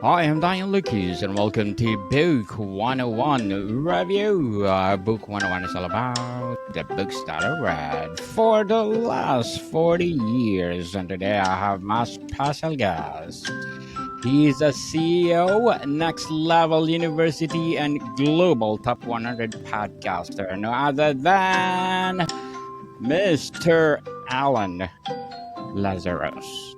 Hi, I'm Diane Lucas, and welcome to Book 101 Review. Book 101 is all about the books that I read for the last 40 years. And today I have my special guest. He's a CEO, Next Level University, and Global Top 100 podcaster. No other than Mr. Alan Lazaros.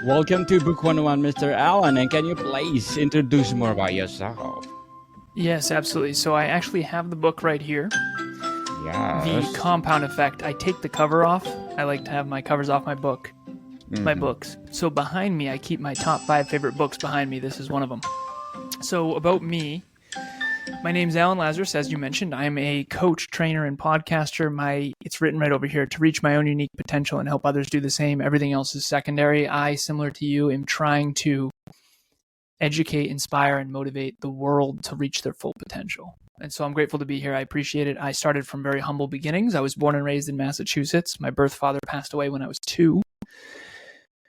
Welcome to Book 101, Mr. Allen, and can you please introduce more about yourself? Yes, absolutely. So I actually have the book right here. Yes. The Compound Effect. I take the cover off. I like to have my covers off my books. So behind me, I keep my top 5 favorite books behind me. This is one of them. So about me, my name's Alan Lazaros, as you mentioned. I am a coach, trainer, and podcaster. It's written right over here, to reach my own unique potential and help others do the same. Everything else is secondary. I, similar to you, am trying to educate, inspire, and motivate the world to reach their full potential. And so I'm grateful to be here. I appreciate it. I started from very humble beginnings. I was born and raised in Massachusetts. My birth father passed away when I was 2.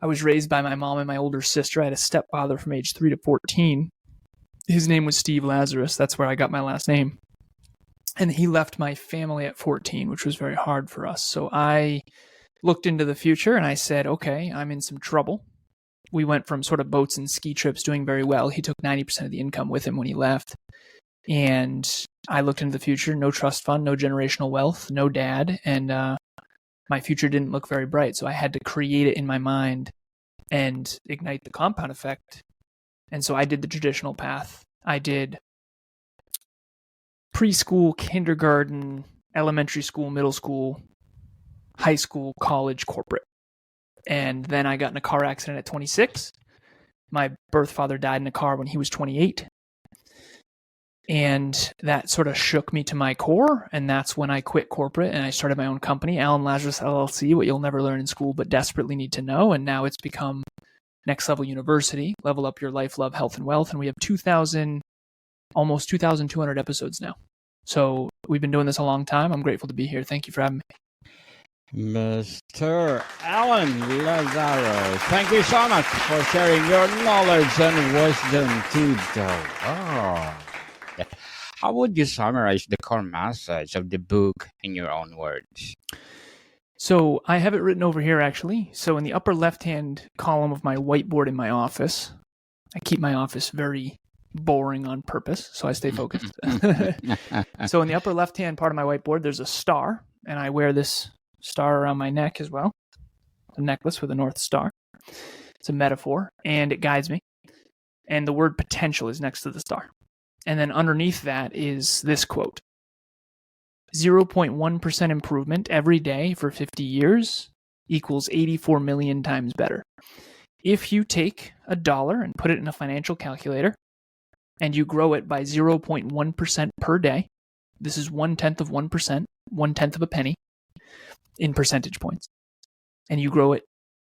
I was raised by my mom and my older sister. I had a stepfather from age 3 to 14. His name was Steve Lazarus. That's where I got my last name. And he left my family at 14, which was very hard for us. So I looked into the future and I said, okay, I'm in some trouble. We went from sort of boats and ski trips doing very well. He took 90% of the income with him when he left. And I looked into the future, no trust fund, no generational wealth, no dad. And my future didn't look very bright. So I had to create it in my mind and ignite the compound effect. And so I did the traditional path. I did preschool, kindergarten, elementary school, middle school, high school, college, corporate. And then I got in a car accident at 26. My birth father died in a car when he was 28. And that sort of shook me to my core. And that's when I quit corporate and I started my own company, Alan Lazaros LLC, what you'll never learn in school but desperately need to know. And now it's become Next Level University, level up your life, love, health, and wealth. And we have almost 2,200 episodes now. So we've been doing this a long time. I'm grateful to be here. Thank you for having me. Mr. Alan Lazaros, thank you so much for sharing your knowledge and wisdom today. How would you summarize the core message of the book in your own words? So I have it written over here, actually. So in the upper left-hand column of my whiteboard in my office, I keep my office very boring on purpose, so I stay focused. So in the upper left-hand part of my whiteboard, there's a star, and I wear this star around my neck as well, a necklace with a North Star. It's a metaphor, and it guides me. And the word potential is next to the star. And then underneath that is this quote. 0.1% improvement every day for 50 years equals 84 million times better. If you take $1 and put it in a financial calculator and you grow it by 0.1% per day, this is 1/10 of 1%, 1/10 of a penny in percentage points, and you grow it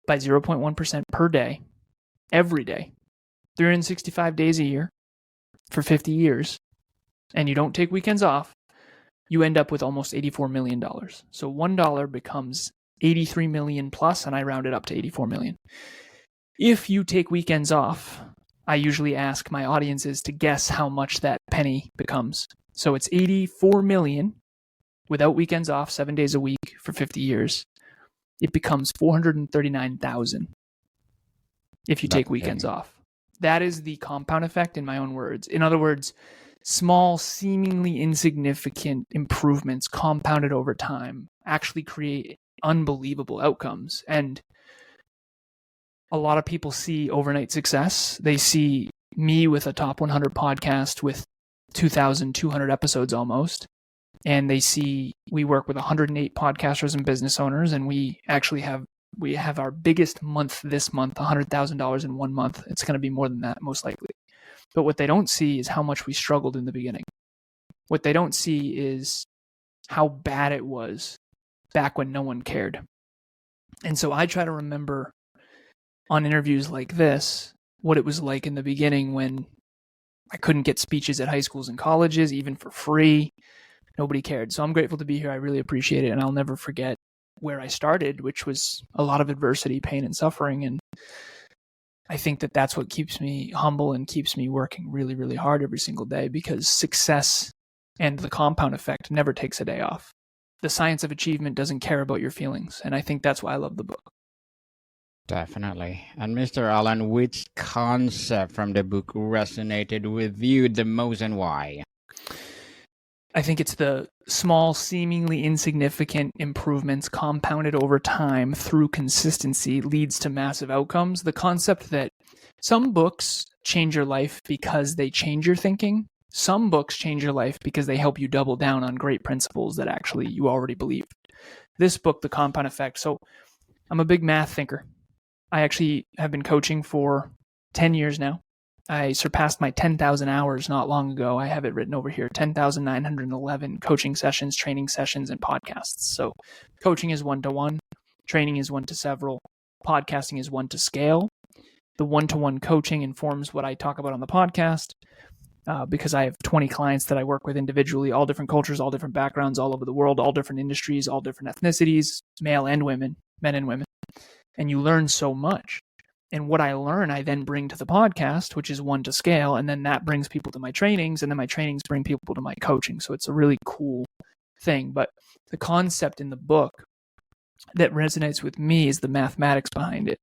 by 0.1% per day, every day, 365 days a year for 50 years, and you don't take weekends off, you end up with almost $84 million. So $1 becomes 83 million plus, and I round it up to 84 million. If you take weekends off, I usually ask my audiences to guess how much that penny becomes. So it's 84 million without weekends off, 7 days a week for 50 years. It becomes 439,000 if you take weekends off. That is the compound effect in my own words. In other words, small, seemingly insignificant improvements compounded over time actually create unbelievable outcomes. And a lot of people see overnight success. They see me with a top 100 podcast with 2,200 episodes almost. And they see we work with 108 podcasters and business owners. And we actually have our biggest month this month, $100,000 in 1 month. It's going to be more than that, most likely. But what they don't see is how much we struggled in the beginning. What they don't see is how bad it was back when no one cared. And so I try to remember on interviews like this, what it was like in the beginning when I couldn't get speeches at high schools and colleges, even for free. Nobody cared. So I'm grateful to be here. I really appreciate it. And I'll never forget where I started, which was a lot of adversity, pain, and suffering. And I think that that's what keeps me humble and keeps me working really, really hard every single day, because success and the compound effect never takes a day off. The science of achievement doesn't care about your feelings. And I think that's why I love the book. Definitely. And Mr. Alan, which concept from the book resonated with you the most and why? I think it's the small, seemingly insignificant improvements compounded over time through consistency leads to massive outcomes. The concept that some books change your life because they change your thinking. Some books change your life because they help you double down on great principles that actually you already believed. This book, The Compound Effect. So I'm a big math thinker. I actually have been coaching for 10 years now. I surpassed my 10,000 hours not long ago. I have it written over here, 10,911 coaching sessions, training sessions, and podcasts. So coaching is one-to-one, training is one-to-several, podcasting is one-to-scale. The one-to-one coaching informs what I talk about on the podcast because I have 20 clients that I work with individually, all different cultures, all different backgrounds, all over the world, all different industries, all different ethnicities, male and women, men and women. And you learn so much. And what I learn, I then bring to the podcast, which is one to scale. And then that brings people to my trainings. And then my trainings bring people to my coaching. So it's a really cool thing. But the concept in the book that resonates with me is the mathematics behind it.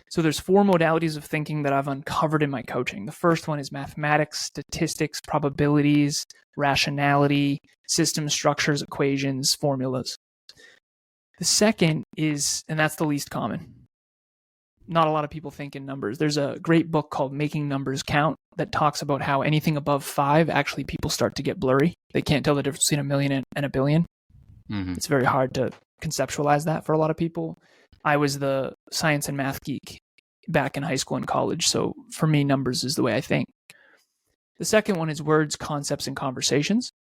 So there's 4 modalities of thinking that I've uncovered in my coaching. The first one is mathematics, statistics, probabilities, rationality, system structures, equations, formulas. The second is, and that's the least common. Not a lot of people think in numbers. There's a great book called Making Numbers Count that talks about how anything above 5, actually people start to get blurry. They can't tell the difference between a million and a billion. Mm-hmm. It's very hard to conceptualize that for a lot of people. I was the science and math geek back in high school and college. So for me, numbers is the way I think. The second one is words, concepts, and conversations.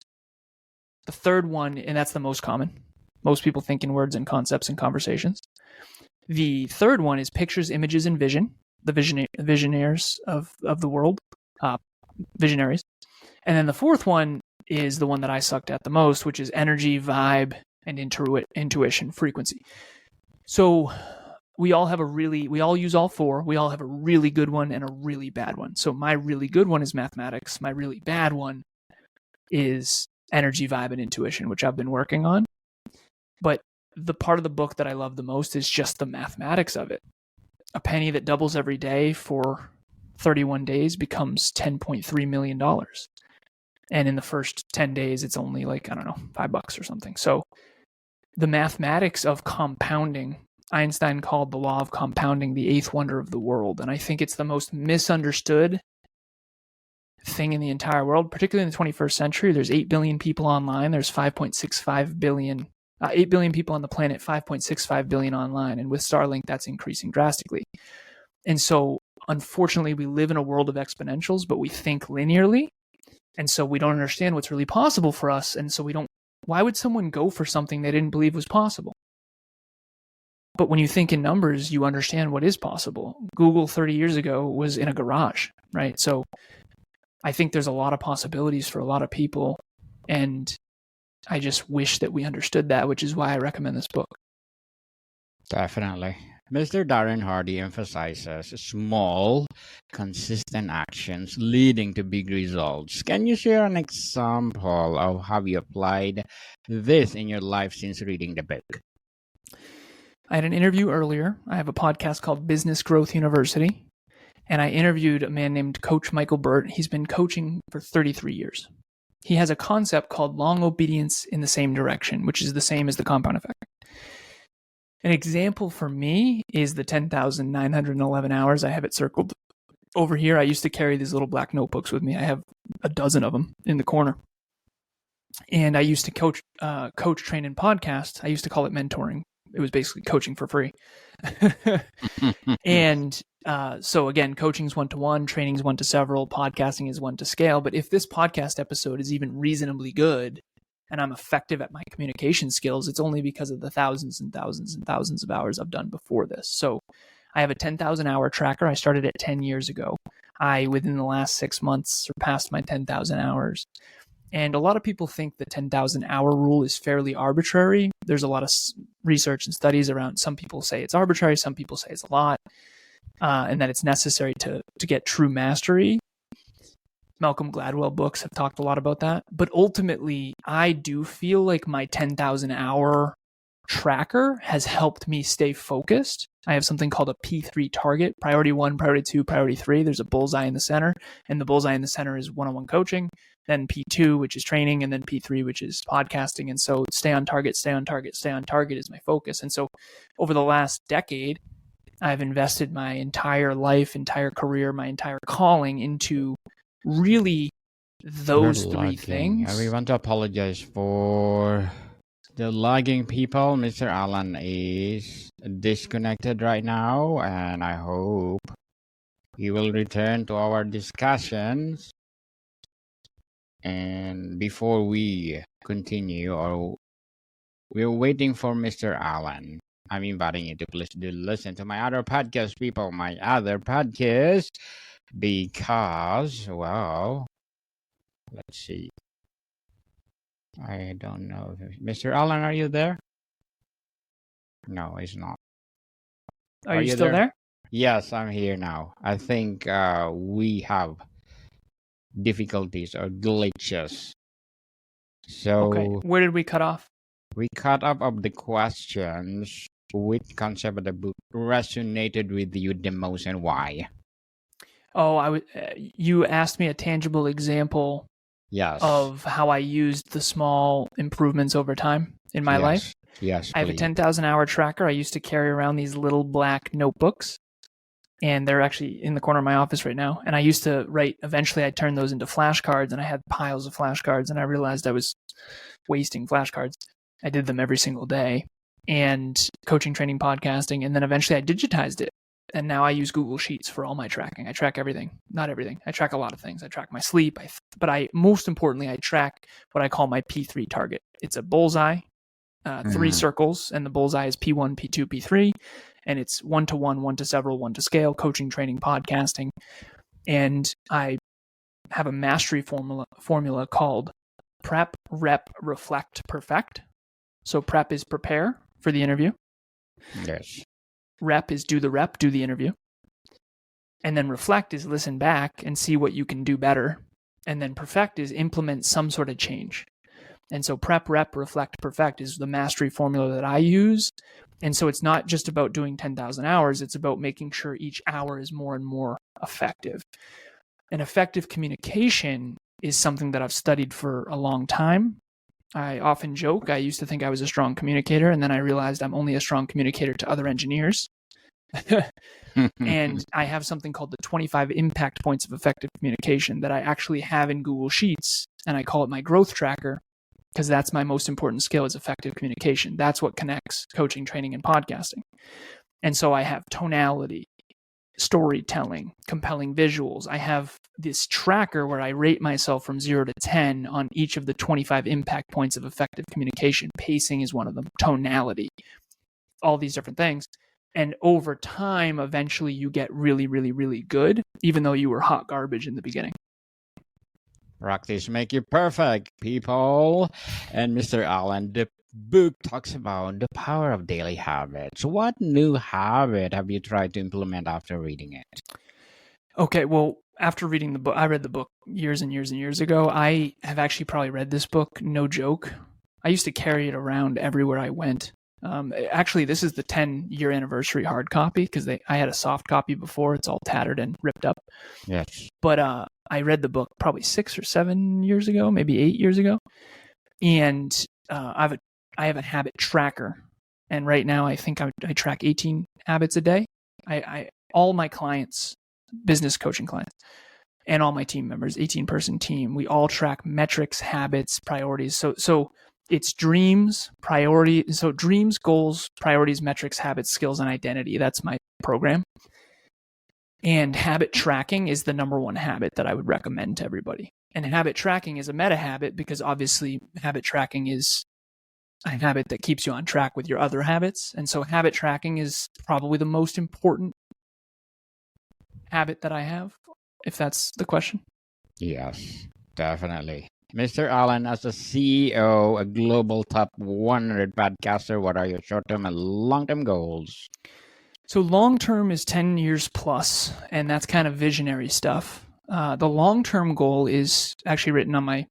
The third one, and that's the most common. Most people think in words and concepts and conversations. The third one is pictures, images, and vision, the visionaries of the world, visionaries. And then the fourth one is the one that I sucked at the most, which is energy, vibe, and intuition, frequency. So we all use all 4. We all have a really good one and a really bad one. So my really good one is mathematics. My really bad one is energy, vibe, and intuition, which I've been working on. But the part of the book that I love the most is just the mathematics of it. A penny that doubles every day for 31 days becomes $10.3 million. And in the first 10 days, it's only like, I don't know, $5 or something. So the mathematics of compounding, Einstein called the law of compounding the 8th wonder of the world. And I think it's the most misunderstood thing in the entire world, particularly in the 21st century. There's 8 billion people online. There's 5.65 billion 8 billion people on the planet, 5.65 billion online. And with Starlink, that's increasing drastically. And so, unfortunately, we live in a world of exponentials, but we think linearly. And so we don't understand what's really possible for us. And so why would someone go for something they didn't believe was possible? But when you think in numbers, you understand what is possible. Google 30 years ago was in a garage, right? So I think there's a lot of possibilities for a lot of people. And I just wish that we understood that, which is why I recommend this book. Definitely. Mr. Darren Hardy emphasizes small, consistent actions leading to big results. Can you share an example of how you applied this in your life since reading the book? I had an interview earlier. I have a podcast called Business Growth University, and I interviewed a man named Coach Michael Burt. He's been coaching for 33 years. He has a concept called long obedience in the same direction, which is the same as the compound effect. An example for me is the 10,911 hours. I have it circled over here. I used to carry these little black notebooks with me. I have a dozen of them in the corner. And I used to coach, train, and podcast. I used to call it mentoring. It was basically coaching for free. And so again, coaching is one-to-one, training is one-to-several, podcasting is one-to-scale. But if this podcast episode is even reasonably good and I'm effective at my communication skills, it's only because of the thousands and thousands and thousands of hours I've done before this. So I have a 10,000 hour tracker. I started it 10 years ago. I, within the last 6 months, surpassed my 10,000 hours. And a lot of people think the 10,000 hour rule is fairly arbitrary. There's a lot of research and studies around. Some people say it's arbitrary. Some people say it's a lot. and that it's necessary to get true mastery. Malcolm Gladwell books have talked a lot about that. But ultimately, I do feel like my 10,000 hour tracker has helped me stay focused. I have something called a P3 target, priority 1, priority 2, priority 3. There's a bullseye in the center, and the bullseye in the center is one-on-one coaching, then P2, which is training, and then P3, which is podcasting. And so stay on target, stay on target, stay on target is my focus. And so over the last decade, I've invested my entire life, entire career, my entire calling into really those three things. I want to apologize for the lagging people. Mr. Alan is disconnected right now, and I hope he will return to our discussions. And before we continue, or we're waiting for Mr. Alan, I'm inviting you to please do listen to my other podcast, people, my other podcast, because, well, let's see. I don't know. Mr. Alan, are you there? No, he's not. Are you still there? Yes, I'm here now. I think we have difficulties or glitches. So, okay, where did we cut off? We cut off of the questions. Which concept of the book resonated with you the most and why? Oh, you asked me a tangible example. Yes. Of how I used the small improvements over time in my life. Yes, I have a 10,000 hour tracker. I used to carry around these little black notebooks, and they're actually in the corner of my office right now. And I used to write, eventually I turned those into flashcards, and I had piles of flashcards, and I realized I was wasting flashcards. I did them every single day, and coaching, training, podcasting. And then eventually I digitized it. And now I use Google Sheets for all my tracking. I track everything. Not everything. I track a lot of things. I track my sleep. But most importantly, I track what I call my P3 target. It's a bullseye, 3 circles, and the bullseye is P1, P2, P3. And it's 1 to 1, 1 to several, 1 to scale, coaching, training, podcasting. And I have a mastery formula called prep, rep, reflect, perfect. So prep is prepare for the interview. Yes. Rep is do the rep, do the interview. And then reflect is listen back and see what you can do better. And then perfect is implement some sort of change. And so prep, rep, reflect, perfect is the mastery formula that I use. And so it's not just about doing 10,000 hours. It's about making sure each hour is more and more effective. And effective communication is something that I've studied for a long time. I often joke, I used to think I was a strong communicator, and then I realized I'm only a strong communicator to other engineers. And I have something called the 25 impact points of effective communication that I actually have in Google Sheets, and I call it my growth tracker, because that's my most important skill is effective communication. That's what connects coaching, training, and podcasting. And so I have tonality, storytelling, compelling visuals. I have this tracker where I rate myself from 0 to 10 on each of the 25 impact points of effective communication. Pacing is one of them, tonality, all these different things. And over time, eventually you get really, really, really good, even though you were hot garbage in the beginning. Practice make you perfect, people. And Mr. Allen, the book talks about the power of daily habits. What new habit have you tried to implement after reading it? Okay, well, after reading the book, I read the book years and years and years ago. I have actually probably read this book, no joke. I used to carry it around everywhere I went. Actually, this is the 10-year anniversary hard copy because I had a soft copy before. It's all tattered and ripped up. Yes. But I read the book probably 6 or 7 years ago, maybe 8 years ago. And I have a habit tracker. And right now I think I track 18 habits a day. All my clients, business coaching clients, and all my team members, 18-person team, we all track metrics, habits, priorities. So it's dreams, priority. So dreams, goals, priorities, metrics, habits, skills, and identity. That's my program. And habit tracking is the number one habit that I would recommend to everybody. And habit tracking is a meta habit because obviously habit tracking is a habit that keeps you on track with your other habits. And so habit tracking is probably the most important habit that I have, if that's the question. Yes, definitely. Mr. Allen, as a CEO, a global top 100 podcaster, what are your short-term and long-term goals? So long-term is 10 years plus, and that's kind of visionary stuff. The long-term goal is actually written on my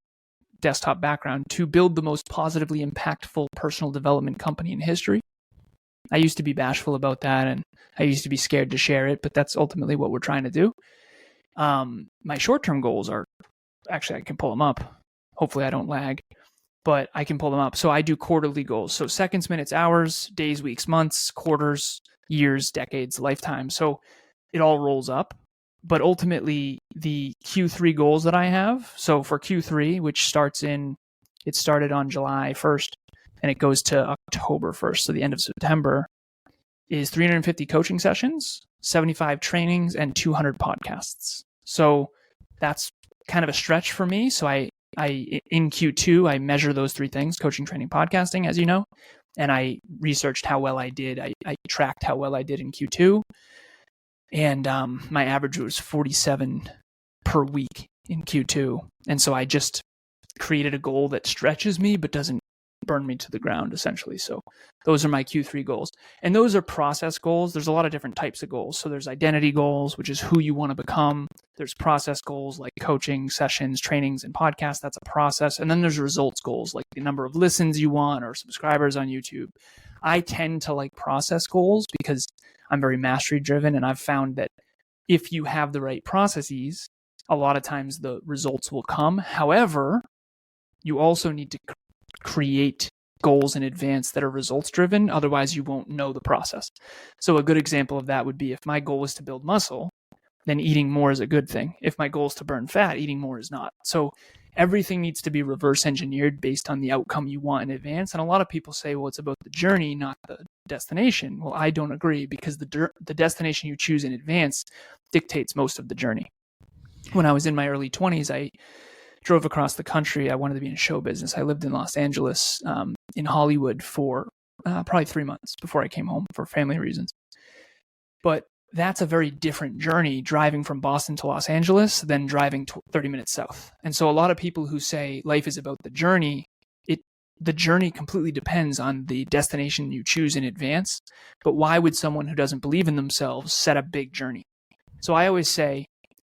desktop background, to build the most positively impactful personal development company in history. I used to be bashful about that, and I used to be scared to share it, but that's ultimately what we're trying to do. My short-term goals are, actually, I can pull them up. Hopefully I don't lag, but I can pull them up. So I do quarterly goals. So seconds, minutes, hours, days, weeks, months, quarters, years, decades, lifetime. So it all rolls up. But ultimately, the Q3 goals that I have, so for Q3, which it started on July 1st, and it goes to October 1st, so the end of September, is 350 coaching sessions, 75 trainings, and 200 podcasts. So that's kind of a stretch for me. So I in Q2, I measure those three things: coaching, training, podcasting, as you know, and I researched how well I did. I tracked how well I did in Q2. And my average was 47 per week in Q2. And so I just created a goal that stretches me but doesn't burn me to the ground, essentially. So those are my Q3 goals. And those are process goals. There's a lot of different types of goals. So there's identity goals, which is who you want to become. There's process goals like coaching, sessions, trainings, and podcasts. That's a process. And then there's results goals like the number of listens you want or subscribers on YouTube. I tend to like process goals because I'm very mastery driven, and I've found that if you have the right processes, a lot of times the results will come. However, you also need to create goals in advance that are results driven. Otherwise, you won't know the process. So a good example of that would be, if my goal is to build muscle, then eating more is a good thing. If my goal is to burn fat, eating more is not. So everything needs to be reverse engineered based on the outcome you want in advance. And a lot of people say, well, it's about the journey, not the destination. Well, I don't agree, because the destination you choose in advance dictates most of the journey. When I was in my early 20s, I drove across the country. I wanted to be in show business. I lived in Los Angeles, in Hollywood for probably 3 months before I came home for family reasons. But that's a very different journey, driving from Boston to Los Angeles than driving 30 minutes south. And so a lot of people who say life is about the journey, the journey completely depends on the destination you choose in advance. But why would someone who doesn't believe in themselves set a big journey? So I always say,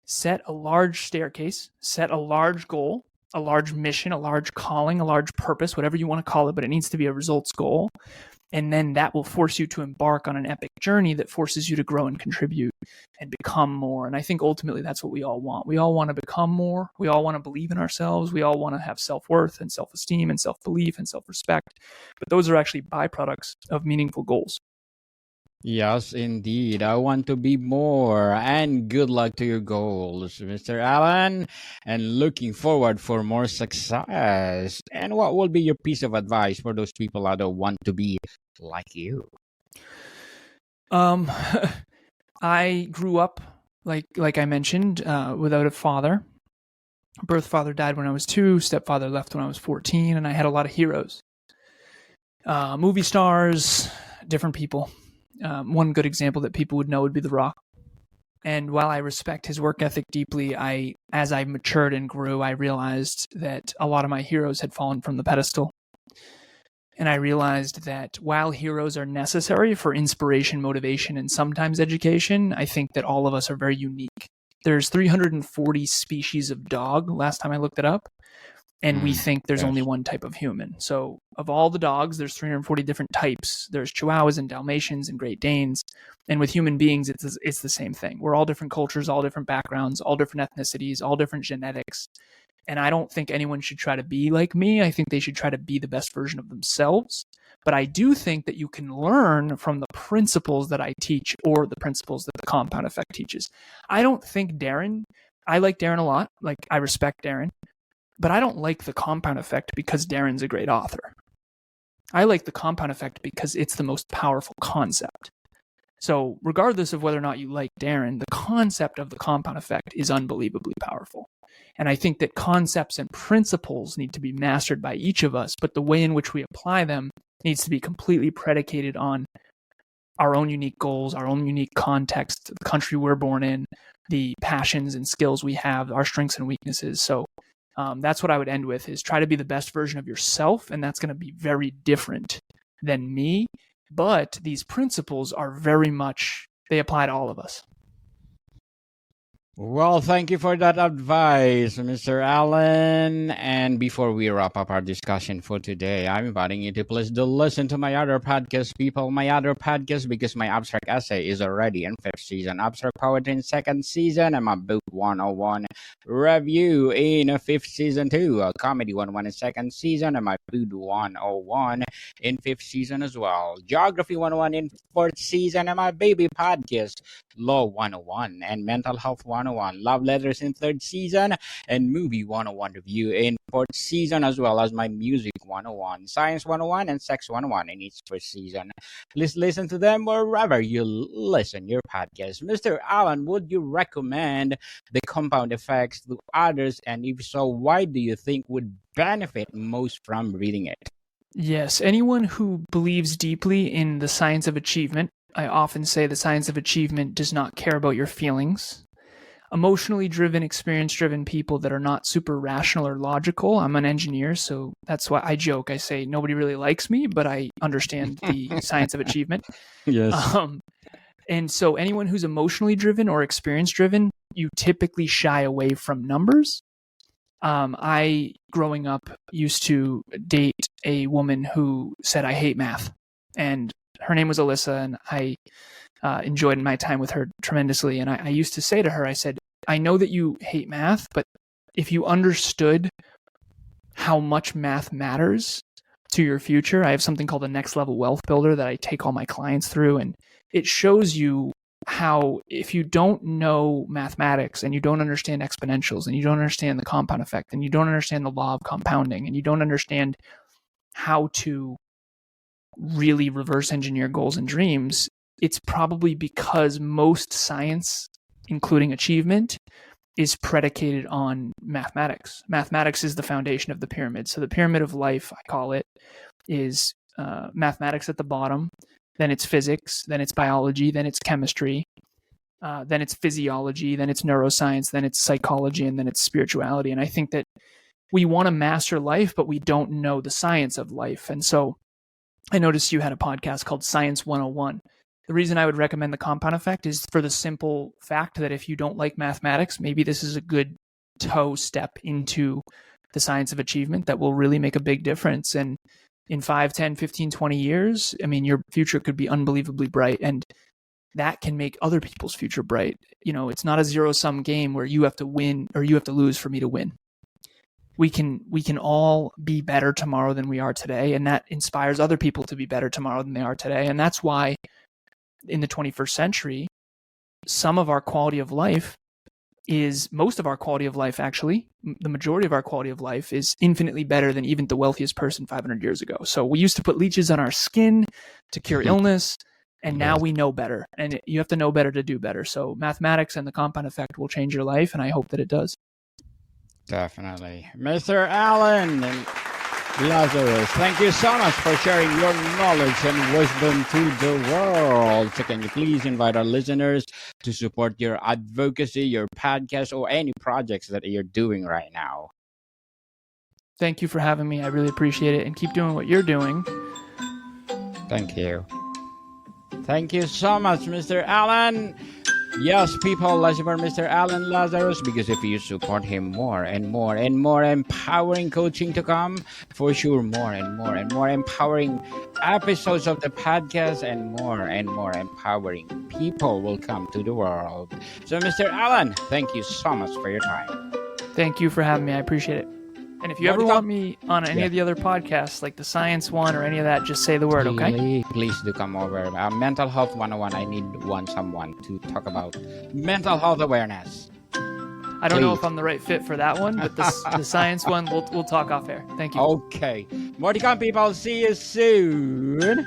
set a large staircase, set a large goal, a large mission, a large calling, a large purpose, whatever you want to call it, but it needs to be a results goal. And then that will force you to embark on an epic journey that forces you to grow and contribute and become more. And I think ultimately that's what we all want. We all want to become more. We all want to believe in ourselves. We all want to have self-worth and self-esteem and self-belief and self-respect. But those are actually byproducts of meaningful goals. Yes, indeed. I want to be more. And good luck to your goals, Mr. Alan. And looking forward for more success. And what will be your piece of advice for those people that don't want to be like you? I grew up, like I mentioned, without a father. Birth father died when I was 2. Stepfather left when I was 14. And I had a lot of heroes. Movie stars, different people. One good example that people would know would be The Rock. And while I respect his work ethic deeply, as I matured and grew, I realized that a lot of my heroes had fallen from the pedestal. And I realized that while heroes are necessary for inspiration, motivation, and sometimes education, I think that all of us are very unique. There's 340 species of dog, last time I looked it up. And we think there's only one type of human. So of all the dogs, there's 340 different types. There's Chihuahuas and Dalmatians and Great Danes. And with human beings, it's the same thing. We're all different cultures, all different backgrounds, all different ethnicities, all different genetics. And I don't think anyone should try to be like me. I think they should try to be the best version of themselves. But I do think that you can learn from the principles that I teach, or the principles that the compound effect teaches. I don't think I like Darren a lot. Like, I respect Darren. But I don't like the compound effect because Darren's a great author. I like the compound effect because it's the most powerful concept. So regardless of whether or not you like Darren, the concept of the compound effect is unbelievably powerful. And I think that concepts and principles need to be mastered by each of us, but the way in which we apply them needs to be completely predicated on our own unique goals, our own unique context, the country we're born in, the passions and skills we have, our strengths and weaknesses. So that's what I would end with, is try to be the best version of yourself. And that's going to be very different than me, But these principles are very much, they apply to all of us. Well, thank you for that advice, Mr. Allen. And before we wrap up our discussion for today, I'm inviting you to please do listen to my other podcast, people. My other podcast, because my abstract essay is already in 5th season, abstract poetry in 2nd season, and my book 101 review in 5th season too, comedy 101 in 2nd season, and my food 101 in 5th season as well, geography 101 in 4th season, and my baby podcast, Law 101 and Mental Health 101, Love Letters in 3rd season, and Movie 101 review in 4th season, as well as my Music 101, Science 101, and Sex 101 in each 1st season. Please listen to them wherever you listen your podcast. Mr. Allen, would you recommend The Compound Effects to others? And if so, why do you think would benefit most from reading it? Yes, anyone who believes deeply in the science of achievement. I often say the science of achievement does not care about your feelings. Emotionally driven, experience-driven people that are not super rational or logical. I'm an engineer, so that's why I joke. I say nobody really likes me, but I understand the science of achievement. Yes. And so anyone who's emotionally driven or experience-driven, you typically shy away from numbers. I, growing up, used to date a woman who said, I hate math. And her name was Alyssa, and I enjoyed my time with her tremendously. And I used to say to her, I said, I know that you hate math, but if you understood how much math matters to your future, I have something called the Next Level Wealth Builder that I take all my clients through. And it shows you how if you don't know mathematics and you don't understand exponentials and you don't understand the compound effect and you don't understand the law of compounding and you don't understand how to really reverse engineer goals and dreams, it's probably because most science, including achievement, is predicated on mathematics. Mathematics is the foundation of the pyramid. So the pyramid of life, I call it, is mathematics at the bottom, then it's physics, then it's biology, then it's chemistry, then it's physiology, then it's neuroscience, then it's psychology, and then it's spirituality. And I think that we want to master life, but we don't know the science of life. And so I noticed you had a podcast called Science 101. The reason I would recommend the compound effect is for the simple fact that if you don't like mathematics, maybe this is a good toe step into the science of achievement that will really make a big difference. And in 5, 10, 15, 20 years, I mean, your future could be unbelievably bright, and that can make other people's future bright. You know, it's not a zero-sum game where you have to win or you have to lose for me to win. We can all be better tomorrow than we are today, and that inspires other people to be better tomorrow than they are today. And that's why in the 21st century, most of our quality of life, actually, the majority of our quality of life is infinitely better than even the wealthiest person 500 years ago. So we used to put leeches on our skin to cure illness, and now we know better. And you have to know better to do better. So mathematics and the compound effect will change your life, and I hope that it does. Definitely. Mr. Alan Lazaros, thank you so much for sharing your knowledge and wisdom to the world. So can you please invite our listeners to support your advocacy, your podcast, or any projects that you're doing right now? Thank you for having me. I really appreciate it. And keep doing what you're doing. Thank you. Thank you so much, Mr. Alan. Yes, people, let's support Mr. Alan Lazaros, because if you support him, more and more and more empowering coaching to come, for sure, more and more and more empowering episodes of the podcast and more empowering people will come to the world. So, Mr. Alan, thank you so much for your time. Thank you for having me. I appreciate it. And if you ever want me on any of the other podcasts, like the Science one or any of that, just say the word, okay? Please do come over. Mental Health 101, I need someone to talk about mental health awareness. I don't know if I'm the right fit for that one, but the Science one, we'll talk off air. Thank you. Okay. More to come, people. See you soon.